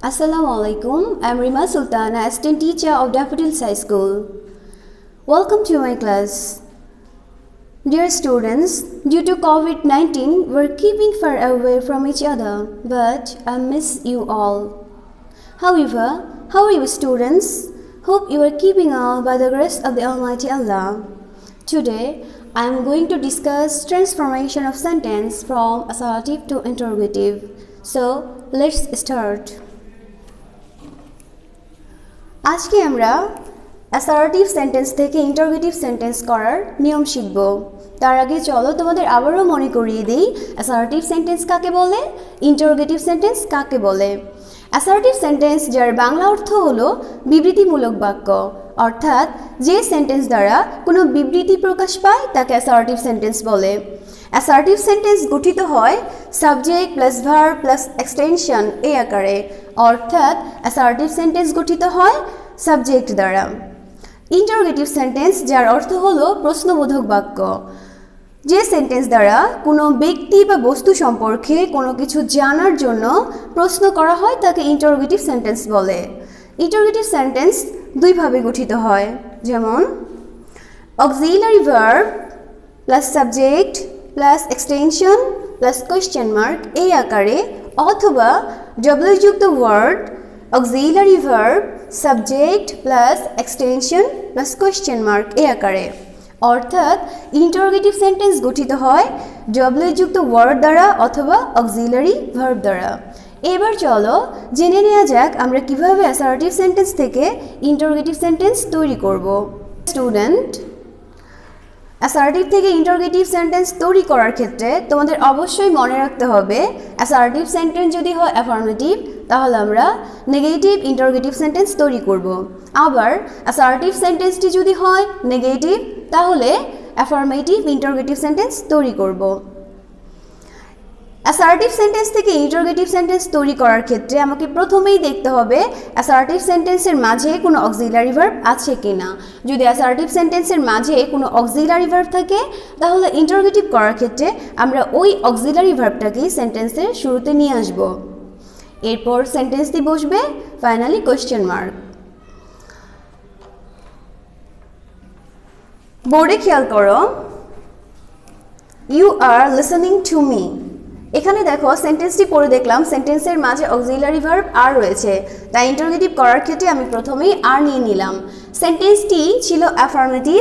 Assalamualaikum. I'm Rima Sultana, assistant teacher of Daffodils High School. Welcome to my class. Dear students, due to COVID-19, we're keeping far away from each other, but I miss you all. However, how are you students? Hope you are keeping all by the grace of the Almighty Allah. Today, I am going to discuss transformation of sentence from assertive to interrogative. So, let's start. আজকে আমরা assertive sentence থেকে interrogative sentence করার নিয়ম শিখব। তার আগে চলো তোমাদের আবারও মনে করিয়ে দিই অ্যাসার্টিভ সেন্টেন্স কাকে বলে, ইন্টারোগেটিভ সেন্টেন্স কাকে বলে। অ্যাসার্টিভ সেন্টেন্স যার বাংলা অর্থ হলো বিবৃতিমূলক বাক্য, অর্থাৎ যে সেন্টেন্স দ্বারা কোনো বিবৃতি প্রকাশ পায় তাকে অ্যাসার্টিভ সেন্টেন্স বলে। অ্যাসার্টিভ সেন্টেন্স গঠিত হয় subject plus verb plus extension এই আকারে, অর্থাৎ অ্যাসার্টিভ সেন্টেন্স গঠিত হয় সাবজেক্ট দ্বারা। ইন্টারোগেটিভ সেন্টেন্স যার অর্থ হলো প্রশ্নবোধক বাক্য, যে সেন্টেন্স দ্বারা কোনো ব্যক্তি বা বস্তু সম্পর্কে কোনো কিছু জানার জন্য প্রশ্ন করা হয় তাকে ইন্টারোগেটিভ সেন্টেন্স বলে। ইন্টারোগেটিভ সেন্টেন্স দুইভাবে গঠিত হয়, যেমন auxiliary verb plus subject plus extension plus question mark এই আকারে, অথবা ডব্লিউ যুক্ত word auxiliary verb subject plus extension plus question mark এই আকারে, অর্থাৎ ইন্টারোগেটিভ সেন্টেন্স গঠিত হয় ডব্লিউ যুক্ত ওয়ার্ড দ্বারা অথবা অক্সিলারি ভার্ব দ্বারা। এবার চলো জেনে নেওয়া যাক আমরা কিভাবে অ্যাসার্টিভ সেন্টেন্স থেকে ইন্টারোগেটিভ সেন্টেন্স তৈরি করব। স্টুডেন্ট, অ্যাসার্টিভ থেকে ইন্টারোগেটিভ সেন্টেন্স তৈরি করার ক্ষেত্রে তোমাদের অবশ্যই মনে রাখতে হবে অ্যাসার্টিভ সেন্টেন্স যদি হয় অ্যাফার্মেটিভ তাহলে আমরা নেগেটিভ ইন্টারোগেটিভ সেন্টেন্স তৈরি করব। আবার অ্যাসার্টিভ সেন্টেন্সটি যদি হয় নেগেটিভ তাহলে অ্যাফার্মেটিভ ইন্টারোগেটিভ সেন্টেন্স তৈরি করব। অ্যাসার্টিভ সেন্টেন্স থেকে ইন্টারোগেটিভ সেন্টেন্স তৈরি করার ক্ষেত্রে আমাকে প্রথমেই দেখতে হবে অ্যাসার্টিভ সেন্টেন্সের মাঝে কোনো অক্সিলারি ভার্ব আছে কিনা। যদি অ্যাসার্টিভ সেন্টেন্সের মাঝে কোনো অক্সিলারি ভার্ব থাকে তাহলে ইন্টারোগেটিভ করার ক্ষেত্রে আমরা ওই অক্সিলারি ভার্বটাকেই সেন্টেন্সের শুরুতে নিয়ে আসব। এরপর সেন্টেন্সটি বসবে ফাইনালি কোয়েশ্চেন মার্ক। বোর্ডে খেয়াল করো, you are listening to me. এখানে দেখো সেন্টেন্সটি পড়ে দেখলাম সেন্টেন্সের মাঝে অক্সিলারি ভার্ব আর রয়েছে, তাই ইন্টারোগেটিভ করার ক্ষেত্রে আমি প্রথমেই আর নিয়ে নিলাম। সেন্টেন্সটি ছিল অ্যাফার্মেটিভ,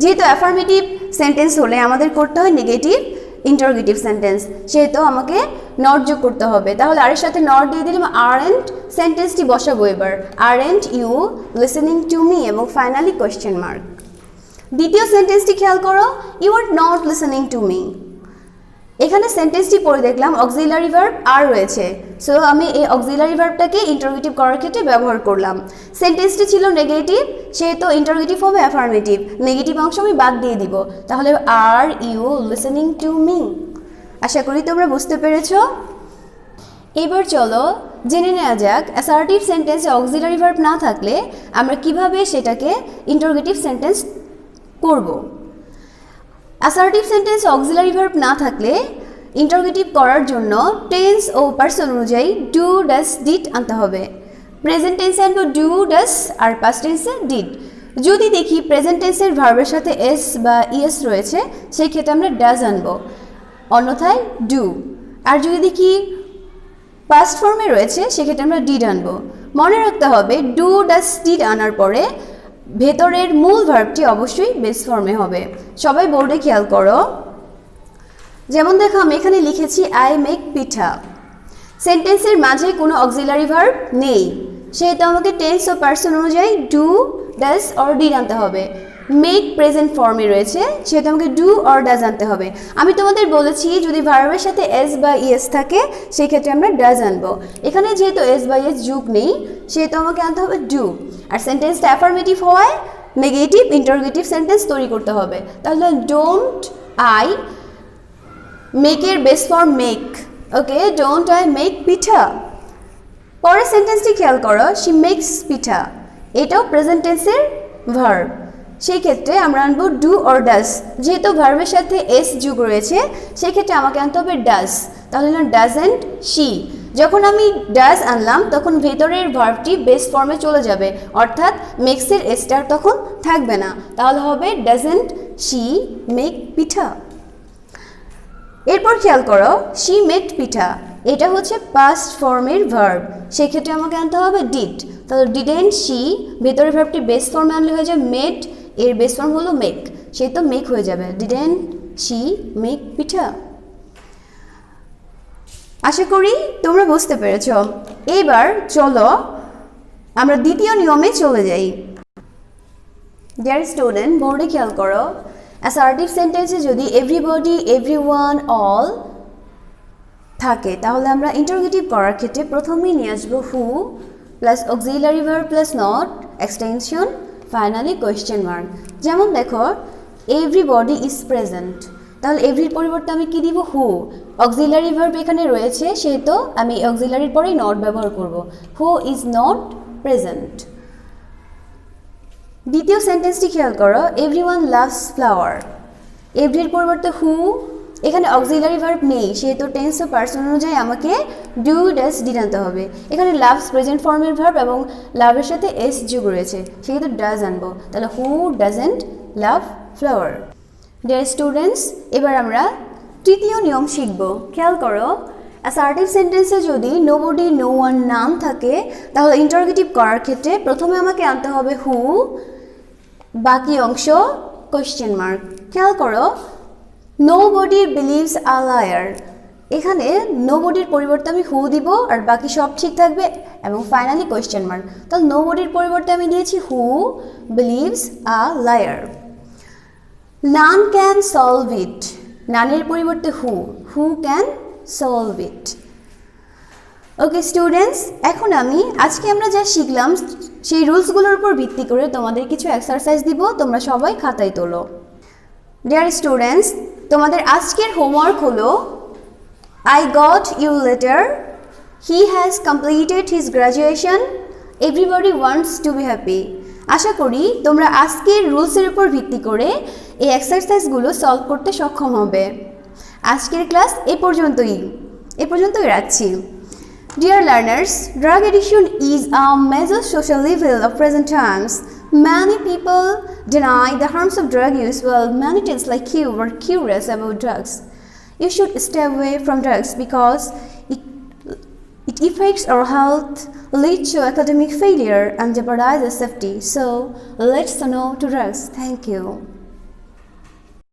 যেহেতু অ্যাফার্মেটিভ সেন্টেন্স হলে আমাদের করতে হয় নেগেটিভ ইন্টারোগেটিভ সেন্টেন্স, সেহেতু আমাকে নট যোগ করতে হবে। তাহলে আর এর সাথে নট দিয়ে দিলাম আরএন্ট, সেন্টেন্সটি বসাবো এবার aren't you listening to me এবং ফাইনালি কোয়েশ্চেন মার্ক। দ্বিতীয় সেন্টেন্সটি খেয়াল করো, you are not listening to me. এখানে সেন্টেন্সটি পড়ে দেখলাম অক্সিলারি ভার্ব আর রয়েছে, সো আমি এই অক্সিলারি ভার্বটাকে ইন্টারোগেটিভ করার ক্ষেত্রে ব্যবহার করলাম। সেন্টেন্সটি ছিল নেগেটিভ, সেহেতু ইন্টারোগেটিভ হবে অ্যাফার্মেটিভ, নেগেটিভ অংশ আমি বাদ দিয়ে দিব, তাহলে are you listening to me. আশা করি তোমরা বুঝতে পেরেছো। এবার চলো জেনে নেওয়া যাক অ্যাসার্টিভ সেন্টেন্সে অক্সিলারি ভার্ব না থাকলে আমরা কিভাবে সেটাকে ইন্টারোগেটিভ সেন্টেন্স করব। অ্যাসার্টিভ সেন্টেন্স অক্সিলারি ভার্ব না থাকলে ইন্টারোগেটিভ করার জন্য টেন্স ও পার্সন অনুযায়ী ডু ডাস ডিড আনতে হবে। প্রেজেন্ট টেন্সে আনবো ডু ডাস আর পাস্ট টেন্সে ডিড। যদি দেখি প্রেজেন্ট টেন্সের ভার্বের সাথে এস বা ইএস রয়েছে সেই ক্ষেত্রে আমরা ডাজ আনবো, অন্যথায় ডু। আর যদি দেখি পাস্ট ফর্মে রয়েছে সেক্ষেত্রে আমরা ডিড আনবো। মনে রাখতে হবে ডু ডাস ডিড আনার পরে ভেতরের মূল ভার্বটি অবশ্যই বেস ফর্মে হবে। সবাই বোর্ডে খেয়াল করো, যেমন দেখো আমি এখানে লিখেছি আই মেক পিঠা। সেন্টেন্সের মাঝে কোনো অক্সিলারি ভার্ব নেই, সেহেতু আমাকে টেন্স ও পার্সন অনুযায়ী ডু ডাস অর ডিড আনতে হবে। মেক প্রেজেন্ট ফর্মে রয়েছে, সেহেতু আমাকে ডু অর ডাজ আনতে হবে। আমি তোমাদের বলেছি যদি ভার্বের সাথে এস বা ইএস থাকে সেই ক্ষেত্রে আমরা ডাজ আনবো। এখানে যেহেতু এস বা ইএস যুগ নেই সেহেতু আমাকে আনতে হবে ডু। আর সেন্টেন্সটা অ্যাফার্মেটিভ হওয়ায় নেগেটিভ ইন্টারোগেটিভ সেন্টেন্স তৈরি করতে হবে। তাহলে ডোন্ট আই, মেকের base form make, okay, don't I make pitha. পরের সেন্টেন্সটি খেয়াল করো, শি মেক্স পিঠা, এটাও প্রেজেন্ট টেন্সের ভার্ব, সেই ক্ষেত্রে আমরা আনবো ডু অর ডাজ। যেহেতু ভার্বের সাথে এস যুগ রয়েছে সেই ক্ষেত্রে আমাকে আনতে হবে ডাজ, তাহলে ডাজেন্ট শি। যখন আমি ডাজ আনলাম তখন ভেতরের ভার্বটি বেস ফর্মে চলে যাবে, অর্থাৎ মেক্সের এসটার তখন থাকবে না, তাহলে হবে ডাজেন্ট শি মেক পিঠা। এরপর খেয়াল করো শি মেড পিঠা, এটা হচ্ছে পাস্ট ফর্মের ভার্ব, সেক্ষেত্রে আমাকে আনতে হবে ডিড। তাহলে ডিডেন্ট শি, ভেতরের ভার্বটি বেস ফর্মে আনলে হয়ে যাবে মেড, এর বেস ফর্ম হলো মেক, সেই তো মেক হয়ে যাবে, ডিডেন্ট শি মেক পিঠা। আশা করি তোমরা বুঝতে পেরেছ। এবার চলো আমরা দ্বিতীয় নিয়মে চলে যাই। ডিয়ার স্টুডেন্ট, বোর্ডে খেয়াল করো, অ্যাসার্টিভ সেন্টেন্সে যদি এভরিবডি, এভরিওয়ান, অল থাকে তাহলে আমরা ইন্টারোগেটিভ করার ক্ষেত্রে প্রথমেই নিয়ে আসবো who plus auxiliary verb plus not extension finally question mark. যেমন দেখো এভরিবডি ইজ প্রেজেন্ট, তাহলে এভরির পরিবর্তে আমি কি দিব? হু। অক্সিলারি ভার্ব এখানে রয়েছে, সেহেতু আমি অক্সিলারির পরেই নট ব্যবহার করব। Who is not present. দ্বিতীয় সেন্টেন্সটি খেয়াল করো, এভরিওয়ান লাভস ফ্লাওয়ার, এভরির পরিবর্তে হু, এখানে অক্সিলারি ভার্ব নেই, সেহেতু টেন্স ও পার্সন অনুযায়ী আমাকে ডু ডাজ ডিড আনতে হবে। এখানে লাভস প্রেজেন্ট ফর্মের ভার্ব এবং লাভের সাথে এস যোগ রয়েছে, সেক্ষেত্রে ডাজ আনবো, তাহলে who doesn't love flower. Dear students, এবার আমরা তৃতীয় নিয়ম শিখব। খেয়াল করো, অ্যাসার্টিভ সেন্টেন্সে যদি নোবডি, নো ওয়ান নাম থাকে তাহলে ইন্টারোগেটিভ করার ক্ষেত্রে প্রথমে আমাকে আনতে হবে হু, বাকি অংশ কোয়েশ্চেন মার্ক। খেয়াল করো, নোবডি বিলিভস আ লায়ার, এখানে নোবডির পরিবর্তে আমি হু দিব আর বাকি সব ঠিক থাকবে এবং ফাইনালি কোয়েশ্চেন মার্ক। তাহলে নোবডির পরিবর্তে আমি দিয়েছি who believes a liar. None can solve it, নানের পরিবর্তে who, who can solve it. Okay students, এখন আজকে আমরা যা শিখলাম সেই রুলসগুলোর উপর ভিত্তি করে তোমাদের কিছু এক্সারসাইজ দিব, তোমরা সবাই খাতায় তোলো। ডিয়ার স্টুডেন্টস, তোমাদের আজকের হোমওয়ার্ক হলো I got your letter, he has completed his graduation, everybody wants to be happy. আশা করি তোমরা আজকের রুলসের উপর ভিত্তি করে এই এক্সারসাইজগুলো সলভ করতে সক্ষম হবে। আজকের ক্লাস এ পর্যন্তই রাখছি। Dear learners, drug addiction is a major social evil of present times. Many people deny the harms of drug use, while many teens like you are curious about drugs. You should stay away from drugs because it affects our health, leads to academic failure, and jeopardizes safety. So, let's say no to drugs. Thank you.